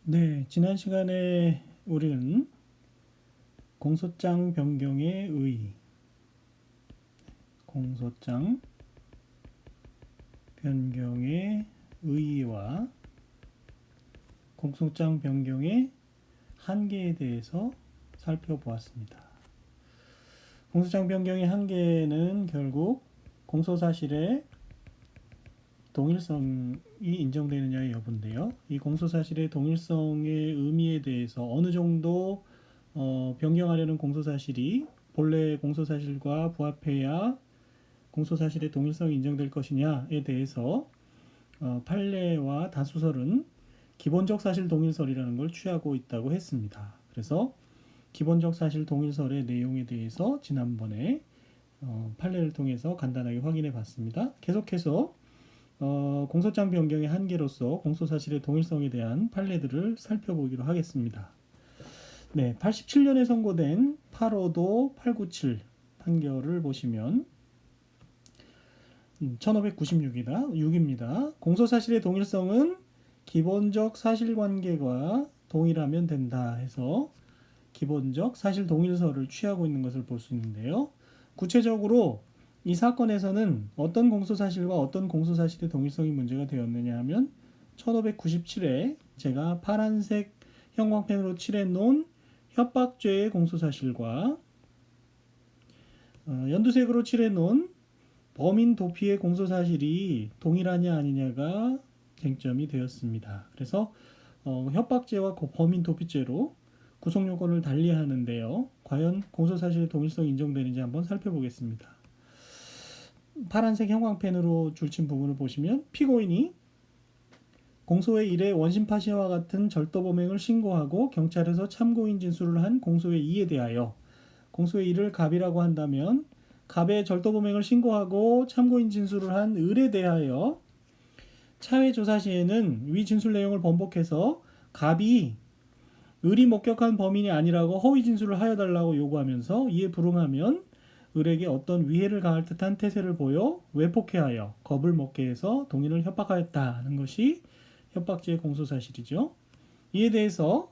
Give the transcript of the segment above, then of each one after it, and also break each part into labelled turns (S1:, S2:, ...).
S1: 네, 지난 시간에 우리는 공소장 변경의 의, 공소장 변경의 의의와 공소장 변경의 한계에 대해서 살펴보았습니다. 공소장 변경의 한계는 결국 공소사실의 동일성이 인정되느냐의 여부인데요. 이 공소사실의 동일성의 의미에 대해서 어느 정도 변경하려는 공소사실이 본래 공소사실과 부합해야 공소사실의 동일성이 인정될 것이냐에 대해서 판례와 다수설은 기본적 사실 동일설이라는 걸 취하고 있다고 했습니다. 그래서 기본적 사실 동일설의 내용에 대해서 지난번에 판례를 통해서 간단하게 확인해 봤습니다. 계속해서 공소장 변경의 한계로서 공소사실의 동일성에 대한 판례들을 살펴보기로 하겠습니다. 네, 87년에 선고된 8호도 897 판결을 보시면 1596입니다. 공소사실의 동일성은 기본적 사실관계가 동일하면 된다 해서 기본적 사실 동일설을 취하고 있는 것을 볼 수 있는데요. 구체적으로 이 사건에서는 어떤 공소사실과 어떤 공소사실의 동일성이 문제가 되었느냐 하면 1597에 제가 파란색 형광펜으로 칠해 놓은 협박죄의 공소사실과 연두색으로 칠해 놓은 범인 도피의 공소사실이 동일하냐 아니냐가 쟁점이 되었습니다. 그래서 협박죄와 범인 도피죄로 구속요건을 달리하는데요. 과연 공소사실의 동일성이 인정되는지 한번 살펴보겠습니다. 파란색 형광펜으로 줄친 부분을 보시면 피고인이 공소의 1에 원심파시와 같은 절도범행을 신고하고 경찰에서 참고인 진술을 한 공소의 2에 대하여 공소의 1을 갑이라고 한다면 갑의 절도범행을 신고하고 참고인 진술을 한 을에 대하여 차회 조사 시에는 위 진술 내용을 번복해서 갑이 을이 목격한 범인이 아니라고 허위 진술을 하여 달라고 요구하면서 이에 불응하면 을에게 어떤 위해를 가할 듯한 태세를 보여 외폭해하여 겁을 먹게 해서 동인을 협박하였다는 것이 협박죄의 공소사실이죠. 이에 대해서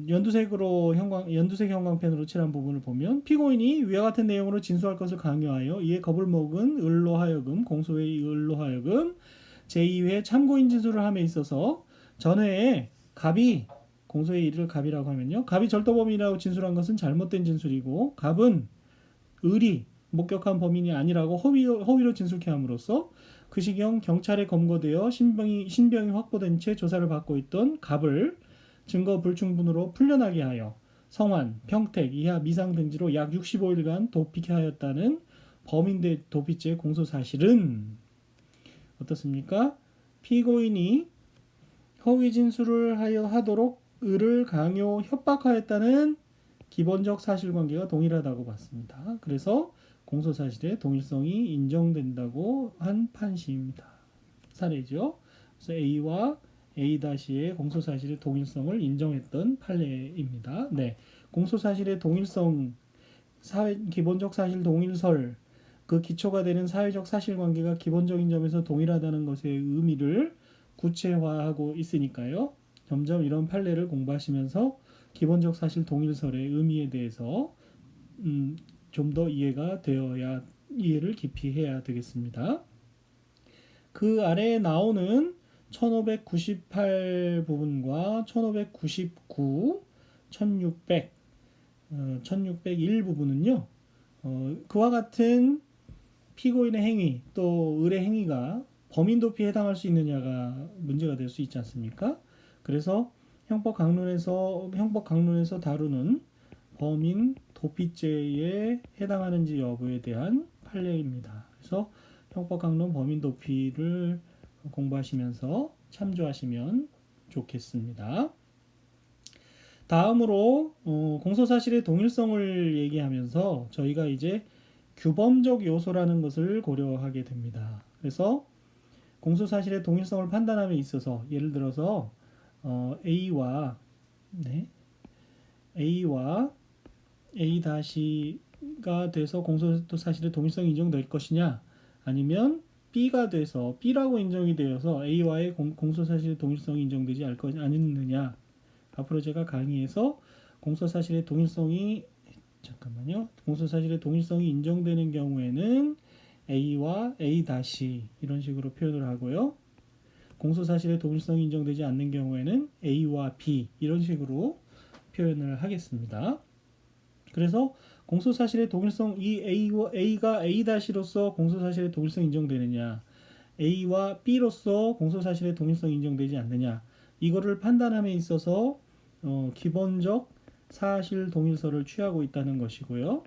S1: 연두색 형광펜으로 칠한 부분을 보면 피고인이 위와 같은 내용으로 진술할 것을 강요하여 이에 겁을 먹은 을로 하여금 공소의 을로 하여금 제2회 참고인 진술을 함에 있어서 전회에 갑이 공소의 일을 갑이라고 하면요. 갑이 절도범인이라고 진술한 것은 잘못된 진술이고 갑은 을이 목격한 범인이 아니라고 허위로 진술케 함으로써 그 시경 경찰에 검거되어 신병이 확보된 채 조사를 받고 있던 갑을 증거 불충분으로 풀려나게 하여 성환, 평택, 이하 미상 등지로 약 65일간 도피하였다는 범인 도피죄 공소사실은 어떻습니까? 피고인이 허위 진술을 하도록 을을 강요 협박하였다는 기본적 사실관계가 동일하다고 봤습니다. 그래서 공소사실의 동일성이 인정된다고 한 판시입니다. 사례죠. 그래서 A와 A-의 공소사실의 동일성을 인정했던 판례입니다. 네, 공소사실의 동일성, 기본적 사실 동일설, 그 기초가 되는 사회적 사실관계가 기본적인 점에서 동일하다는 것의 의미를 구체화하고 있으니까요. 점점 이런 판례를 공부하시면서 기본적 사실 동일설의 의미에 대해서 좀 더 이해가 되어야 이해를 깊이 해야 되겠습니다. 그 아래에 나오는 1598 부분과 1599, 1600, 1601 부분은요. 그와 같은 피고인의 행위 또 을의 행위가 범인 도피에 해당할 수 있느냐가 문제가 될 수 있지 않습니까? 그래서 형법 강론에서 다루는 범인 도피죄에 해당하는지 여부에 대한 판례입니다. 그래서 형법 강론 범인 도피를 공부하시면서 참조하시면 좋겠습니다. 다음으로 공소사실의 동일성을 얘기하면서 저희가 이제 규범적 요소라는 것을 고려하게 됩니다. 그래서 공소사실의 동일성을 판단함에 있어서 예를 들어서 A와 A-가 돼서 공소사실의 동일성이 인정될 것이냐 아니면 B가 돼서 B라고 인정이 되어서 A와의 공소사실의 동일성이 인정되지 않느냐. 앞으로 제가 강의에서 공소사실의 동일성이 공소사실의 동일성이 인정되는 경우에는 A와 A- 이런 식으로 표현을 하고요. 공소사실의 동일성이 인정되지 않는 경우에는 A와 B 이런 식으로 표현을 하겠습니다. 그래서 공소사실의 동일성, 이 A가 A-로서 공소사실의 동일성 인정되느냐, A와 B로서 공소사실의 동일성 인정되지 않느냐, 이거를 판단함에 있어서 기본적 사실 동일서를 취하고 있다는 것이고요.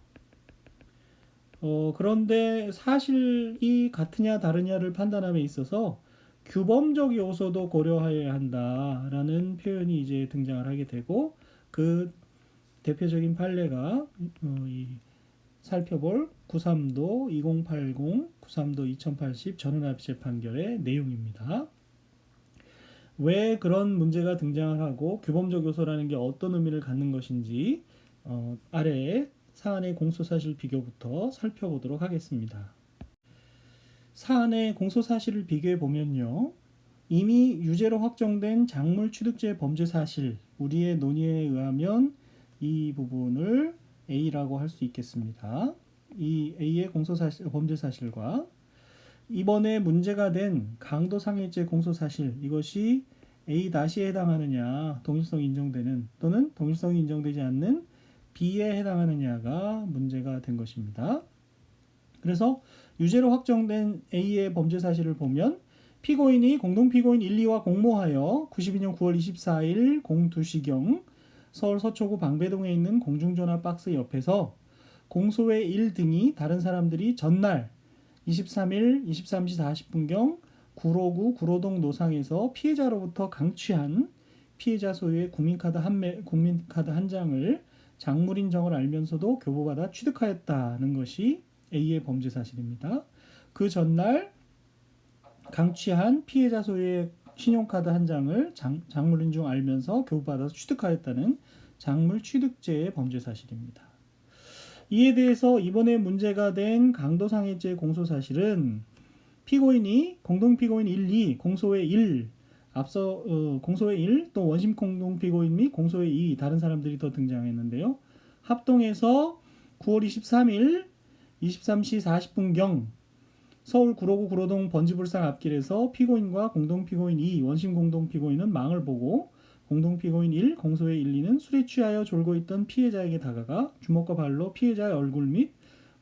S1: 그런데 사실이 같으냐 다르냐를 판단함에 있어서 규범적 요소도 고려해야 한다라는 표현이 이제 등장을 하게 되고, 그 대표적인 판례가 살펴볼 93도 2080, 93도 2080 전원합의체 판결의 내용입니다. 왜 그런 문제가 등장을 하고 규범적 요소라는 게 어떤 의미를 갖는 것인지 아래에 사안의 공소사실 비교부터 살펴보도록 하겠습니다. 사안의 공소사실을 비교해 보면요, 이미 유죄로 확정된 작물 취득죄 범죄 사실, 우리의 논의에 의하면 이 부분을 A라고 할 수 있겠습니다. 이 A의 범죄 사실과 이번에 문제가 된 강도상해죄 공소사실, 이것이 A-에 해당하느냐, 동일성이 인정되는 또는 동일성이 인정되지 않는 B에 해당하느냐가 문제가 된 것입니다. 그래서 유죄로 확정된 A의 범죄 사실을 보면 피고인이 공동피고인 1, 2와 공모하여 92년 9월 24일 02시경 서울 서초구 방배동에 있는 공중전화 박스 옆에서 공소의 1 등이 다른 사람들이 전날 23일 23시 40분경 구로구 구로동 노상에서 피해자로부터 강취한 피해자 소유의 국민카드 한 장을 작물인정을 알면서도 교부받아 취득하였다는 것이 A의 범죄 사실입니다. 그 전날 강취한 피해자 소유의 신용카드 한 장을 작물인 줄 알면서 교부받아서 취득하였다는 작물 취득죄의 범죄 사실입니다. 이에 대해서 이번에 문제가 된 강도상해죄 공소사실은 피고인이 공동피고인 1, 2, 공소의 1, 앞서 공소의 1, 또 원심 공동피고인 및 공소의 2 다른 사람들이 더 등장했는데요. 합동해서 9월 23일 23시 40분경 서울 구로구 구로동 번지불상 앞길에서 피고인과 공동피고인 2, 원심 공동피고인은 망을 보고 공동피고인 1, 공소의 1, 2는 술에 취하여 졸고 있던 피해자에게 다가가 주먹과 발로 피해자의 얼굴 및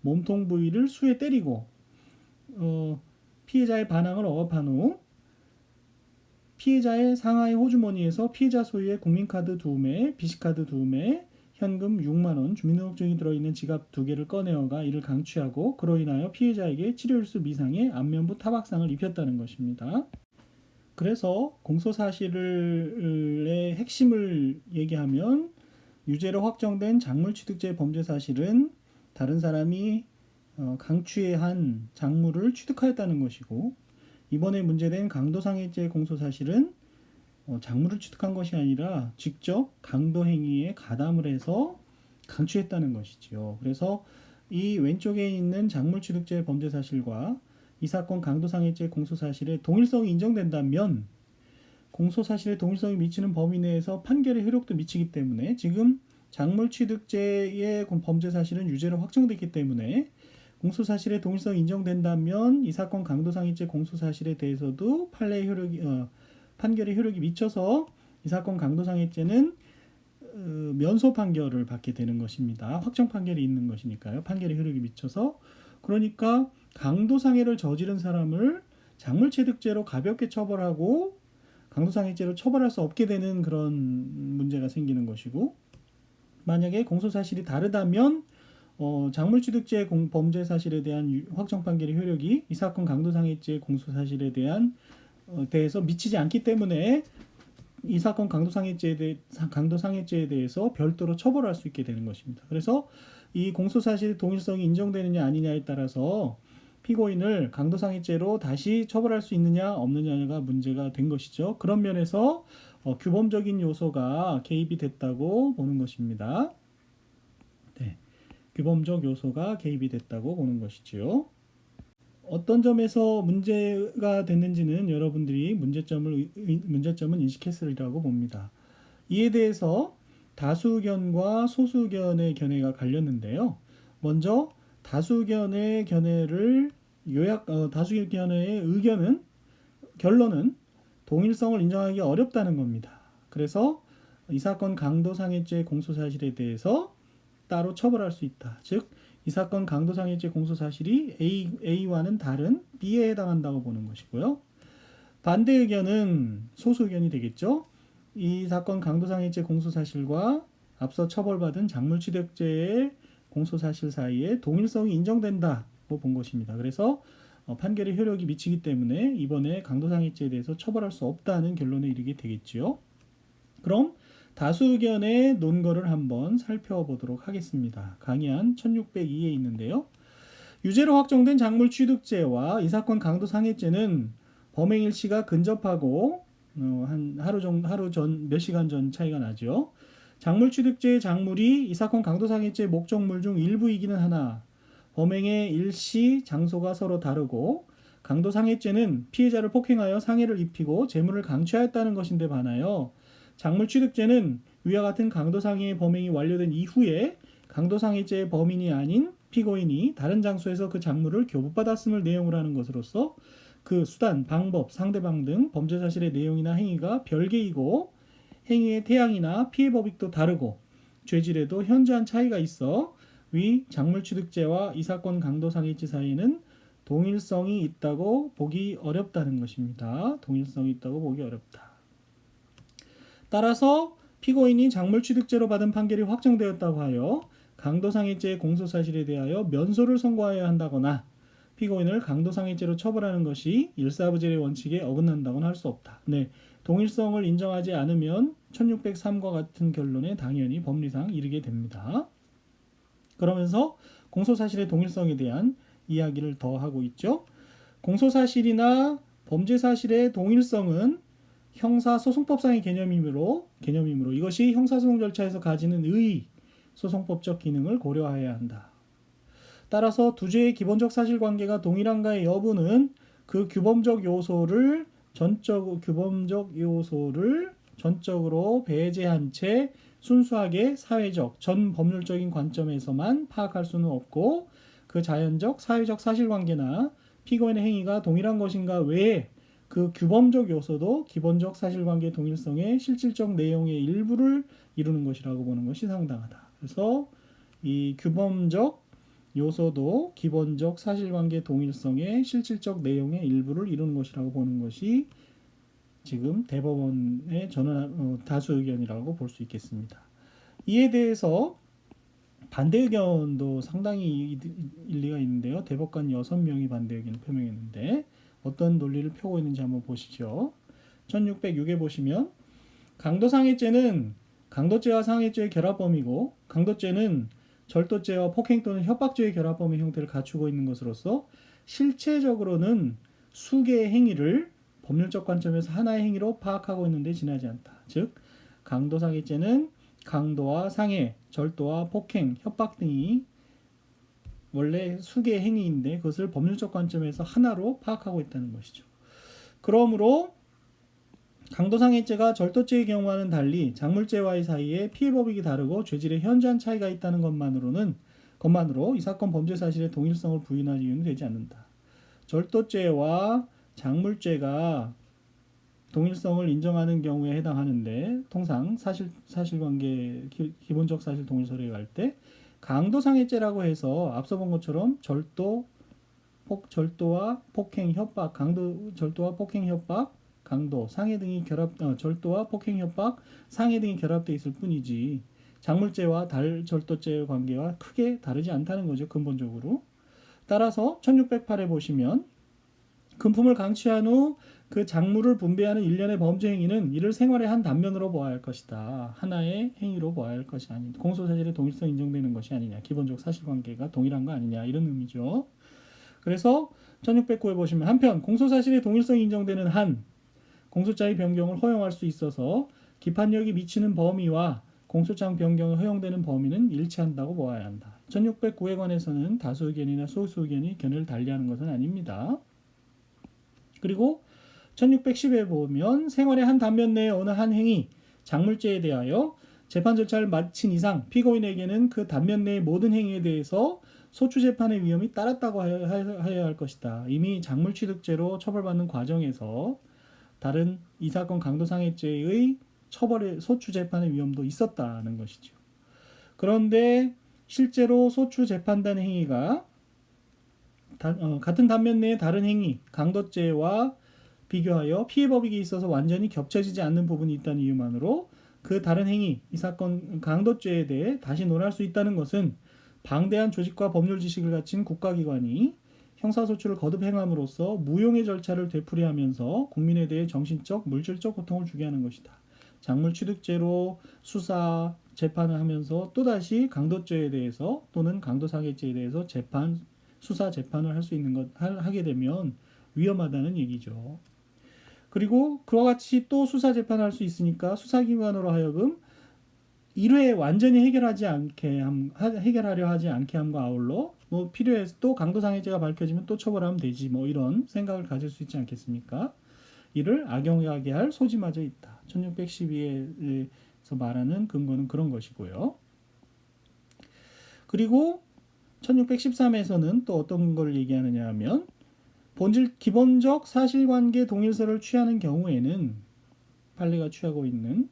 S1: 몸통 부위를 수에 때리고 피해자의 반항을 억압한 후 피해자의 상하의 호주머니에서 피해자 소유의 국민카드 2매, 비시카드 2매, 현금 6만원, 주민등록증이 들어있는 지갑 2개를 꺼내어가 이를 강취하고 그로 인하여 피해자에게 치료일수 미상의 안면부 타박상을 입혔다는 것입니다. 그래서 공소사실의 핵심을 얘기하면 유죄로 확정된 작물취득죄 범죄 사실은 다른 사람이 강취한 작물을 취득하였다는 것이고, 이번에 문제된 강도상해죄 공소사실은 작물을 취득한 것이 아니라 직접 강도행위에 가담을 해서 강취했다는 것이지요. 그래서 이 왼쪽에 있는 작물취득죄 범죄 사실과 이 사건 강도상해죄 공소사실의 동일성이 인정된다면 공소사실의 동일성이 미치는 범위 내에서 판결의 효력도 미치기 때문에 지금 작물취득죄의 범죄 사실은 유죄로 확정됐기 때문에 공소사실의 동일성이 인정된다면 이 사건 강도상해죄 공소사실에 대해서도 판결의 효력이 미쳐서 이 사건 강도상해죄는 면소 판결을 받게 되는 것입니다. 확정 판결이 있는 것이니까요. 판결의 효력이 미쳐서, 그러니까 강도상해를 저지른 사람을 작물취득죄로 가볍게 처벌하고 강도상해죄로 처벌할 수 없게 되는 그런 문제가 생기는 것이고, 만약에 공소사실이 다르다면 작물취득죄 범죄 사실에 대한 확정 판결의 효력이 이 사건 강도상해죄 공소사실에 대해서 미치지 않기 때문에 이 사건 강도상해죄에 대해서 별도로 처벌할 수 있게 되는 것입니다. 그래서 이 공소사실의 동일성이 인정되느냐 아니냐에 따라서 피고인을 강도상해죄로 다시 처벌할 수 있느냐 없느냐가 문제가 된 것이죠. 그런 면에서 규범적인 요소가 개입이 됐다고 보는 것입니다. 네, 규범적 요소가 개입이 됐다고 보는 것이지요. 어떤 점에서 문제가 됐는지는 여러분들이 문제점은 인식했으리라고 봅니다. 이에 대해서 다수견과 소수견의 견해가 갈렸는데요. 먼저 다수견의 견해를 다수견의 결론은 동일성을 인정하기 어렵다는 겁니다. 그래서 이 사건 강도상해죄 공소사실에 대해서 따로 처벌할 수 있다. 즉, 이 사건 강도상해죄 공소사실이 A와는 다른 B에 해당한다고 보는 것이고요. 반대 의견은 소수 의견이 되겠죠. 이 사건 강도상해죄 공소사실과 앞서 처벌받은 작물취득죄의 공소사실 사이에 동일성이 인정된다고 본 것입니다. 그래서 판결의 효력이 미치기 때문에 이번에 강도상해죄에 대해서 처벌할 수 없다는 결론에 이르게 되겠지요. 그럼 다수 의견의 논거를 한번 살펴보도록 하겠습니다. 강의안 1602에 있는데요. 유죄로 확정된 작물취득죄와 이 사건 강도상해죄는 범행 일시가 근접하고 한 몇 시간 전 차이가 나죠. 작물취득죄의 작물이 이 사건 강도상해죄 목적물 중 일부이기는 하나 범행의 일시, 장소가 서로 다르고 강도상해죄는 피해자를 폭행하여 상해를 입히고 재물을 강취하였다는 것인데 반하여 작물취득죄는 위와 같은 강도상해의 범행이 완료된 이후에 강도상해죄의 범인이 아닌 피고인이 다른 장소에서 그 작물을 교부받았음을 내용으로 하는 것으로서 그 수단, 방법, 상대방 등 범죄 사실의 내용이나 행위가 별개이고 행위의 태양이나 피해 법익도 다르고 죄질에도 현저한 차이가 있어 위 작물취득죄와 이 사건 강도상해죄 사이에는 동일성이 있다고 보기 어렵다는 것입니다. 동일성이 있다고 보기 어렵다. 따라서 피고인이 작물취득죄로 받은 판결이 확정되었다고 하여 강도상해죄 공소사실에 대하여 면소를 선고하여야 한다거나 피고인을 강도상해죄로 처벌하는 것이 일사부재의 원칙에 어긋난다고는 할 수 없다. 네, 동일성을 인정하지 않으면 1603과 같은 결론에 당연히 법리상 이르게 됩니다. 그러면서 공소사실의 동일성에 대한 이야기를 더 하고 있죠. 공소사실이나 범죄사실의 동일성은 형사소송법상의 개념이므로 이것이 형사소송 절차에서 가지는 의의, 소송법적 기능을 고려해야 한다. 따라서 두 죄의 기본적 사실관계가 동일한가의 여부는 그 규범적 요소를 전적으로 배제한 채 순수하게 사회적, 전 법률적인 관점에서만 파악할 수는 없고 그 자연적, 사회적 사실관계나 피고인의 행위가 동일한 것인가 외에 그 규범적 요소도 기본적 사실관계 동일성의 실질적 내용의 일부를 이루는 것이라고 보는 것이 상당하다. 그래서 이 규범적 요소도 기본적 사실관계 동일성의 실질적 내용의 일부를 이루는 것이라고 보는 것이 지금 대법원의 다수 의견이라고 볼 수 있겠습니다. 이에 대해서 반대 의견도 상당히 일리가 있는데요. 대법관 6명이 반대 의견을 표명했는데 어떤 논리를 펴고 있는지 한번 보시죠. 1606에 보시면 강도상해죄는 강도죄와 상해죄의 결합범이고 강도죄는 절도죄와 폭행 또는 협박죄의 결합범의 형태를 갖추고 있는 것으로서 실체적으로는 수개의 행위를 법률적 관점에서 하나의 행위로 파악하고 있는데 지나지 않다. 즉 강도상해죄는 강도와 상해, 절도와 폭행, 협박 등이 원래 수개의 행위인데 그것을 법률적 관점에서 하나로 파악하고 있다는 것이죠. 그러므로 강도상해죄가 절도죄의 경우와는 달리 작물죄와의 사이에 피해법익이 다르고 죄질의 현저한 차이가 있다는 것만으로 이 사건 범죄 사실의 동일성을 부인할 이유는 되지 않는다. 절도죄와 작물죄가 동일성을 인정하는 경우에 해당하는데 통상 사실관계 기본적 사실 동일설에 갈 때 강도상해죄라고 해서 앞서 본 것처럼 절도와 폭행 협박, 절도와 폭행 협박, 강도, 상해 등이 절도와 폭행 협박, 상해 등이 결합되어 있을 뿐이지 작물죄와 절도죄의 관계와 크게 다르지 않다는 거죠. 근본적으로. 따라서 1608에 보시면 금품을 강취한 후 그 작물을 분배하는 일련의 범죄 행위는 이를 생활의 한 단면으로 보아야 할 것이다. 하나의 행위로 보아야 할 것이 아니다. 공소사실의 동일성 인정되는 것이 아니냐. 기본적 사실관계가 동일한 거 아니냐. 이런 의미죠. 그래서 1609에 보시면 한편 공소사실의 동일성이 인정되는 한 공소장의 변경을 허용할 수 있어서 기판력이 미치는 범위와 공소장 변경이 허용되는 범위는 일치한다고 보아야 한다. 1609에 관해서는 다수 의견이나 소수 의견이 견해를 달리하는 것은 아닙니다. 그리고 1610에 보면 생활의 한 단면 내의 어느 한 행위, 작물죄에 대하여 재판 절차를 마친 이상 피고인에게는 그 단면 내의 모든 행위에 대해서 소추 재판의 위험이 따랐다고 하여야 할 것이다. 이미 작물취득죄로 처벌받는 과정에서 다른 이 사건 강도상해죄의 처벌의 소추 재판의 위험도 있었다는 것이죠. 그런데 실제로 소추 재판단 행위가 같은 단면 내의 다른 행위, 강도죄와 비교하여 피해법익이 있어서 완전히 겹쳐지지 않는 부분이 있다는 이유만으로 그 다른 행위, 이 사건 강도죄에 대해 다시 논할 수 있다는 것은 방대한 조직과 법률 지식을 갖춘 국가기관이 형사소추를 거듭 행함으로써 무용의 절차를 되풀이하면서 국민에 대해 정신적, 물질적 고통을 주게 하는 것이다. 작물취득죄로 수사, 재판을 하면서 또다시 강도죄에 대해서 또는 강도상해죄에 대해서 수사, 재판을 할 수 있는 것 하게 되면 위험하다는 얘기죠. 그리고 그와 같이 또 수사 재판을 할 수 있으니까 수사기관으로 하여금 1회에 완전히 해결하려 하지 않게 함과 아울러 뭐 필요해서 또 강도상해죄가 밝혀지면 또 처벌하면 되지 뭐 이런 생각을 가질 수 있지 않겠습니까? 이를 악용하게 할 소지마저 있다. 1612에서 말하는 근거는 그런 것이고요. 그리고 1613에서는 또 어떤 걸 얘기하느냐 하면 기본적 사실관계 동일서를 취하는 경우에는 판례가 취하고 있는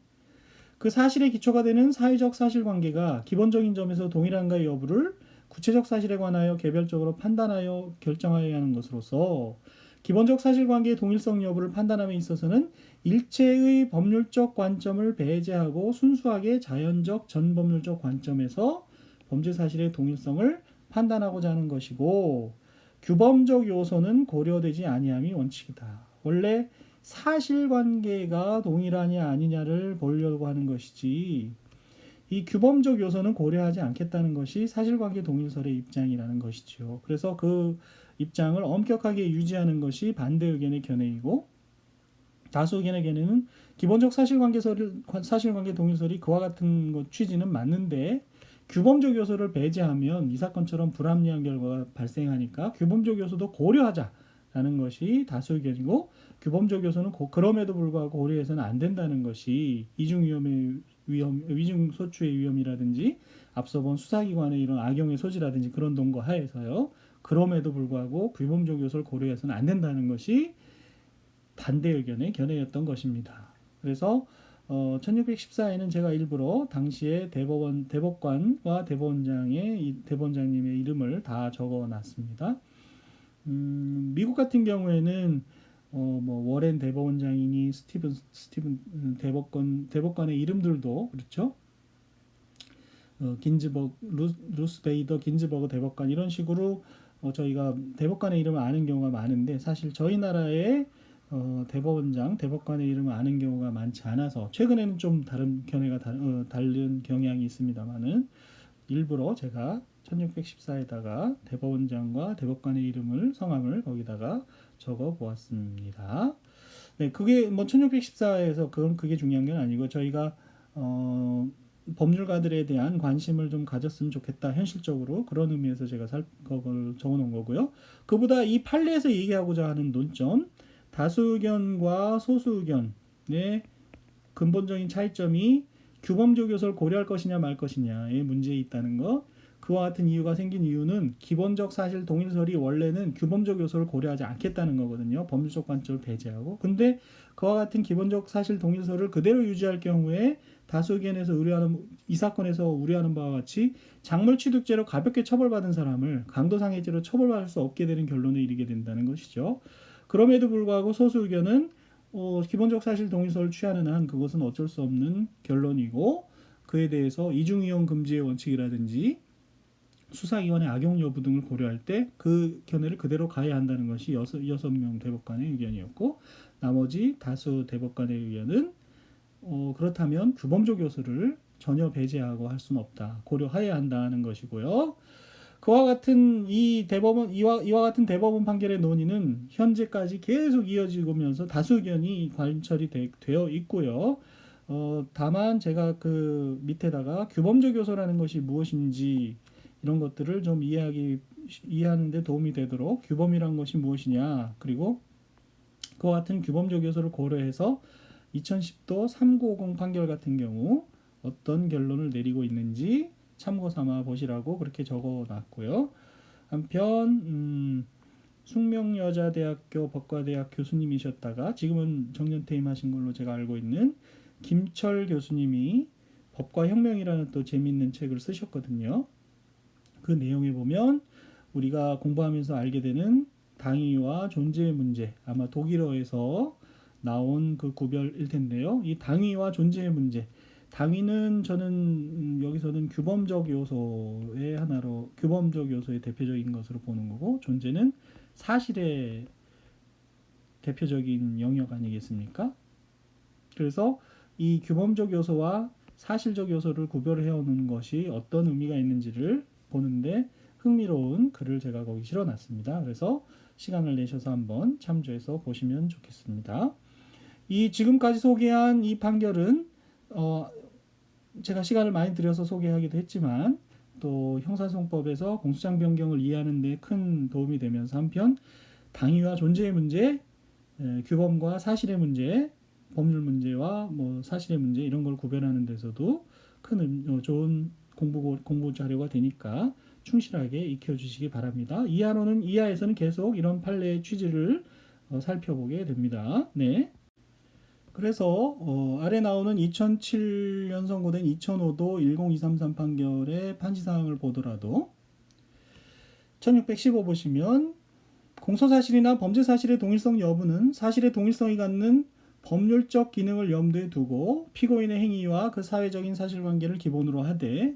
S1: 그 사실의 기초가 되는 사회적 사실관계가 기본적인 점에서 동일한가의 여부를 구체적 사실에 관하여 개별적으로 판단하여 결정하여야 하는 것으로서 기본적 사실관계의 동일성 여부를 판단함에 있어서는 일체의 법률적 관점을 배제하고 순수하게 자연적 전법률적 관점에서 범죄 사실의 동일성을 판단하고자 하는 것이고 규범적 요소는 고려되지 아니함이 원칙이다. 원래 사실관계가 동일하냐 아니냐를 보려고 하는 것이지 이 규범적 요소는 고려하지 않겠다는 것이 사실관계 동일설의 입장이라는 것이죠. 그래서 그 입장을 엄격하게 유지하는 것이 반대 의견의 견해이고 다수 의견의 견해는 기본적 사실관계 동일설이 그와 같은 것 취지는 맞는데 규범적 요소를 배제하면 이 사건처럼 불합리한 결과가 발생하니까 규범적 요소도 고려하자라는 것이 다수 의견이고 규범적 요소는 그럼에도 불구하고 고려해서는 안 된다는 것이 이중 소추의 위험이라든지 앞서 본 수사기관의 이런 악용의 소지라든지 그런 논거 하에서요. 그럼에도 불구하고 규범적 요소를 고려해서는 안 된다는 것이 반대 의견의 견해였던 것입니다. 그래서 1614에는 제가 일부러 당시에 대법관과 대법원장님의 이름을 다 적어놨습니다. 미국 같은 경우에는 뭐 워렌 대법원장이니 스티븐 대법관의 이름들도 그렇죠. 루스 베이더 긴즈버그 대법관 이런 식으로 저희가 대법관의 이름을 아는 경우가 많은데 사실 저희 나라의 대법관의 이름을 아는 경우가 많지 않아서 최근에는 좀 다른 견해가 다른 경향이 있습니다만은 일부러 제가 1614에다가 대법원장과 대법관의 성함을 거기다가 적어 보았습니다. 네, 그게 뭐 1614에서 그게 중요한 건 아니고 저희가 법률가들에 대한 관심을 좀 가졌으면 좋겠다 현실적으로 그런 의미에서 제가 그걸 적어 놓은 거고요. 그보다 이 판례에서 얘기하고자 하는 논점 다수 의견과 소수 의견의 근본적인 차이점이 규범적 요소를 고려할 것이냐 말 것이냐의 문제에 있다는 것. 그와 같은 이유가 생긴 이유는 기본적 사실 동일설이 원래는 규범적 요소를 고려하지 않겠다는 거거든요. 법률적 관점을 배제하고. 근데 그와 같은 기본적 사실 동일설을 그대로 유지할 경우에 다수 의견에서 이 사건에서 우려하는 바와 같이 작물취득죄로 가볍게 처벌받은 사람을 강도상해죄로 처벌받을 수 없게 되는 결론에 이르게 된다는 것이죠. 그럼에도 불구하고 소수 의견은 기본적 사실 동일설을 취하는 한 그것은 어쩔 수 없는 결론이고 그에 대해서 이중이용 금지의 원칙이라든지 수사기관의 악용 여부 등을 고려할 때 그 견해를 그대로 가야 한다는 것이 6명 대법관의 의견이었고 나머지 다수 대법관의 의견은 그렇다면 규범적 요소를 전혀 배제하고 할 수는 없다. 고려해야 한다는 것이고요. 이와 같은 대법원 판결의 논의는 현재까지 계속 이어지면서 다수 의견이 관철이 되어 있고요. 다만 제가 그 밑에다가 규범적 요소라는 것이 무엇인지에 이런 것들을 좀 이해하는 데 도움이 되도록 규범이란 것이 무엇이냐, 그리고 그와 같은 규범적 요소를 고려해서 2010도 3950 판결 같은 경우 어떤 결론을 내리고 있는지 참고 삼아 보시라고 그렇게 적어 놨고요. 한편 숙명여자대학교 법과대학 교수님이셨다가 지금은 정년퇴임하신 걸로 제가 알고 있는 김철 교수님이 법과 혁명이라는 또 재미있는 책을 쓰셨거든요. 그 내용에 보면 우리가 공부하면서 알게 되는 당위와 존재의 문제, 아마 독일어에서 나온 그 구별일 텐데요. 이 당위와 존재의 문제, 당위는 저는 여기서는 규범적 요소의 하나로, 규범적 요소의 대표적인 것으로 보는 거고, 존재는 사실의 대표적인 영역 아니겠습니까? 그래서 이 규범적 요소와 사실적 요소를 구별해 오는 것이 어떤 의미가 있는지를 보는데 흥미로운 글을 제가 거기 실어놨습니다. 그래서 시간을 내셔서 한번 참조해서 보시면 좋겠습니다. 이 지금까지 소개한 이 판결은 제가 시간을 많이 들여서 소개하기도 했지만 또 형사소송법에서 공소장 변경을 이해하는 데 큰 도움이 되면서 한편 당위와 존재의 문제, 규범과 사실의 문제, 법률 문제와 뭐 사실의 문제 이런 걸 구별하는 데서도 큰 좋은 공부 자료가 되니까 충실하게 익혀주시기 바랍니다. 이하에서는 계속 이런 판례의 취지를 살펴보게 됩니다. 네. 그래서 아래 나오는 2007년 선고된 2005도 10233 판결의 판시사항을 보더라도 1615 보시면 공소사실이나 범죄사실의 동일성 여부는 사실의 동일성이 갖는 법률적 기능을 염두에 두고 피고인의 행위와 그 사회적인 사실관계를 기본으로 하되,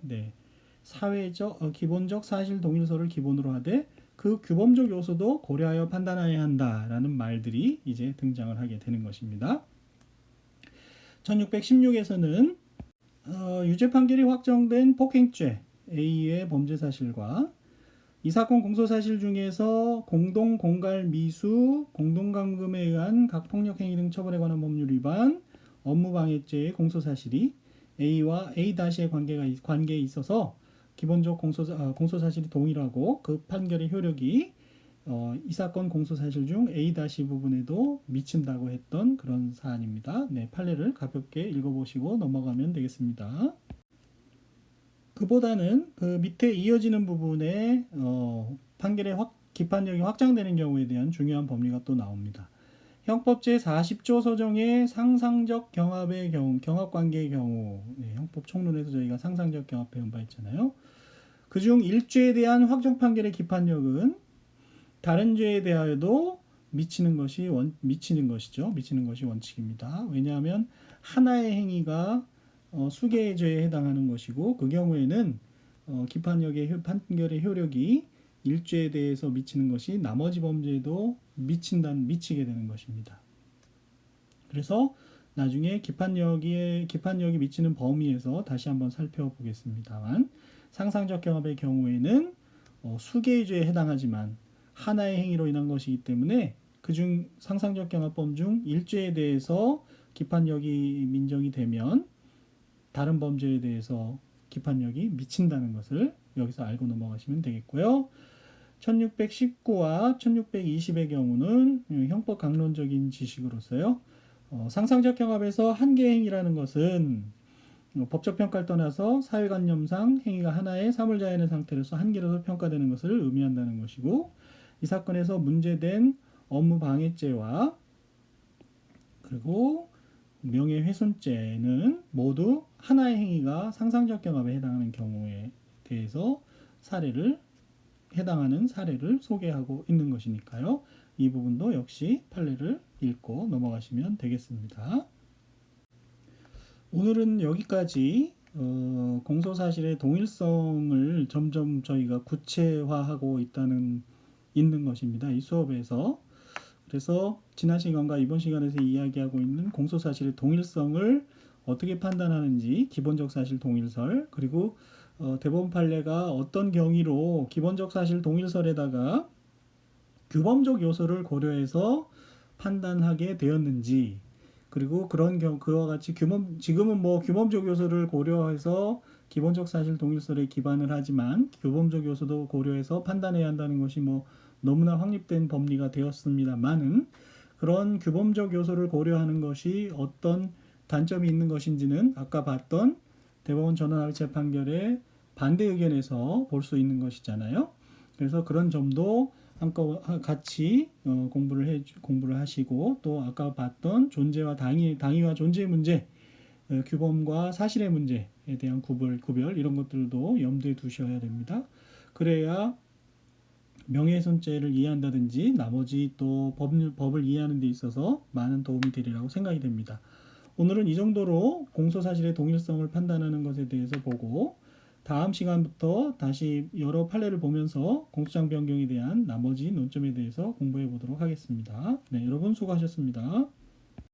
S1: 기본적 사실 동일성을 기본으로 하되 그 규범적 요소도 고려하여 판단해야 한다라는 말들이 이제 등장을 하게 되는 것입니다. 1616에서는 유죄 판결이 확정된 폭행죄 A의 범죄 사실과 이 사건 공소사실 중에서 공동 공갈 미수, 공동감금에 의한 각폭력 행위 등 처벌에 관한 법률 위반, 업무방해죄의 공소사실이 A와 A-의 관계에 있어서 기본적 공소사실이 동일하고 그 판결의 효력이 이 사건 공소사실 중 A- 부분에도 미친다고 했던 그런 사안입니다. 네, 판례를 가볍게 읽어보시고 넘어가면 되겠습니다. 그보다는 그 밑에 이어지는 부분에 판결의 기판력이 확장되는 경우에 대한 중요한 법리가 또 나옵니다. 형법 제40조 소정의 상상적 경합의 경우, 경합관계의 경우, 형법 총론에서 저희가 상상적 경합 배운 바 있잖아요. 그중 일죄에 대한 확정 판결의 기판력은 다른 죄에 대하여도 미치는 것이 원칙입니다. 왜냐하면 하나의 행위가 수개의 죄에 해당하는 것이고 그 경우에는 판결의 효력이 일죄에 대해서 미치는 것이 나머지 범죄에도 미치게 되는 것입니다. 그래서 나중에 기판력이 미치는 범위에서 다시 한번 살펴보겠습니다만 상상적 경합의 경우에는 수개의 죄에 해당하지만 하나의 행위로 인한 것이기 때문에 그중 상상적 경합범 중 일죄에 대해서 기판력이 민정이 되면 다른 범죄에 대해서 기판력이 미친다는 것을 여기서 알고 넘어가시면 되겠고요. 1619와 1620의 경우는 형법 강론적인 지식으로서요. 상상적 경합에서 한 개의 행위라는 것은 법적 평가를 떠나서 사회관념상 행위가 하나의 사물자연의 상태로서 한 개로서 평가되는 것을 의미한다는 것이고 이 사건에서 문제된 업무방해죄와 그리고 명예훼손죄는 모두 하나의 행위가 상상적 경합에 해당하는 경우에 대해서 해당하는 사례를 소개하고 있는 것이니까요. 이 부분도 역시 판례를 읽고 넘어가시면 되겠습니다. 오늘은 여기까지 공소사실의 동일성을 점점 저희가 구체화하고 있는 것입니다. 이 수업에서. 그래서 지난 시간과 이번 시간에서 이야기하고 있는 공소사실의 동일성을 어떻게 판단하는지 기본적 사실 동일설, 그리고 대법원 판례가 어떤 경위로 기본적 사실 동일설에다가 규범적 요소를 고려해서 판단하게 되었는지, 그리고 그와 같이 지금은 규범적 요소를 고려해서 기본적 사실 동일설에 기반을 하지만 규범적 요소도 고려해서 판단해야 한다는 것이 뭐 너무나 확립된 법리가 되었습니다만은 그런 규범적 요소를 고려하는 것이 어떤 단점이 있는 것인지는 아까 봤던 대법원 전원합의체 판결의 반대 의견에서 볼 수 있는 것이잖아요. 그래서 그런 점도 같이 공부를 하시고 또 아까 봤던 존재와 당위와 존재의 문제, 규범과 사실의 문제에 대한 구별 이런 것들도 염두에 두셔야 됩니다. 그래야 명예훼손죄를 이해한다든지 나머지 또 법을 이해하는 데 있어서 많은 도움이 되리라고 생각이 됩니다. 오늘은 이 정도로 공소사실의 동일성을 판단하는 것에 대해서 보고 다음 시간부터 다시 여러 판례를 보면서 공소장 변경에 대한 나머지 논점에 대해서 공부해 보도록 하겠습니다. 네, 여러분 수고하셨습니다.